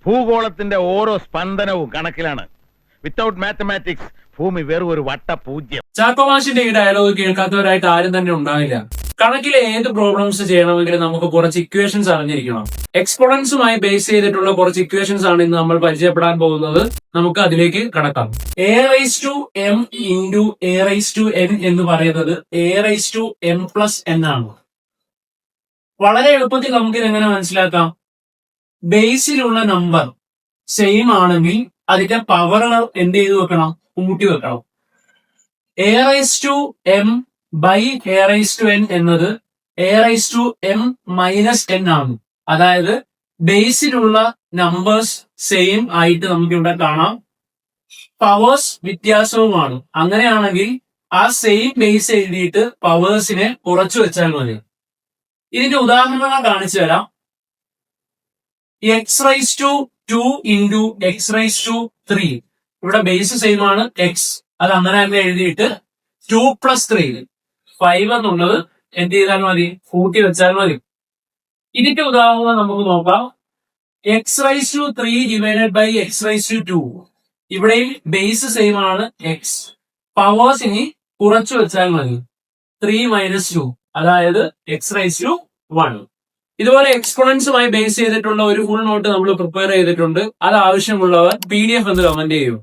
ഭൂഗോളത്തിന്റെ ഓരോ സ്പന്ദനവും കണക്കിലാണ്. Without mathematics ഭൂമി വെറും ഒരു വട്ടപൂജ്യം. ചാക്കോമാഷിന്റെ ഈ ഡയലോഗ് കേൾക്കാത്തവരായിട്ട് ആരും തന്നെ ഉണ്ടാവില്ല. കണക്കിലെ ഏത് പ്രോബ്ലംസ് ചെയ്യണമെങ്കിലും നമുക്ക് കുറച്ച് ഇക്വേഷൻസ് അറിഞ്ഞിരിക്കണം. എക്സ്പോണൻസുമായി ബേസ് ചെയ്തിട്ടുള്ള കുറച്ച് ഇക്വേഷൻസ് ആണ് ഇന്ന് നമ്മൾ പരിചയപ്പെടാൻ പോകുന്നത്. നമുക്ക് അതിലേക്ക് കടക്കാം. a⁻m ഇൻറ്റു a⁻n എന്ന് പറയുന്നത് a⁻m+n ആണ്. വളരെ എളുപ്പത്തിൽ നമുക്ക് ഇതെങ്ങനെ മനസ്സിലാക്കാം? ബേസിലുള്ള നമ്പർ സെയിം ആണെങ്കിൽ അതിന്റെ പവറുകൾ എന്ത് ചെയ്ത് വെക്കണം? കൂട്ടി വെക്കണം. a⁻m ബൈ a⁻n എന്നത് a⁻m−n ആണ്. അതായത് ബേസിലുള്ള നമ്പേഴ്സ് സെയിം ആയിട്ട് നമുക്ക് ഇവിടെ കാണാം, പവേഴ്സ് വ്യത്യാസവുമാണ്. അങ്ങനെയാണെങ്കിൽ ആ സെയിം ബേസ് എഴുതിയിട്ട് പവേഴ്സിനെ കുറച്ചു വെച്ചാൽ മതി. ഇതിന്റെ ഉദാഹരണങ്ങൾ കാണിച്ചു തരാം. x⁻2 into x⁻3. ഇവിടെ ബേസ് സെയിം ആണ് x, അത് അങ്ങനെ തന്നെ എഴുതിയിട്ട് 2+3 5 എന്നുള്ളത് എന്ത് ചെയ്താൽ മതി? കൂട്ടി വെച്ചാൽ മതി. ഇതിന്റെ ഉദാഹരണം നമുക്ക് നോക്കാം. x⁻3 divided by x⁻2. ഇവിടെയും ബേസ് സെയിം ആണ് x, പവേഴ്സ് ഇനി കുറച്ചു വെച്ചാൽ മതി. 3 - 2 അതായത് x⁻1. ഇതുപോലെ എക്സ്പോണൻസുമായി ബേസ് ചെയ്തിട്ടുള്ള ഒരു ഫുൾ നോട്ട് നമ്മൾ പ്രിപ്പയർ ചെയ്തിട്ടുണ്ട്. അത് ആവശ്യമുള്ളവർ PDF എന്ന് കമന്റ് ചെയ്യും.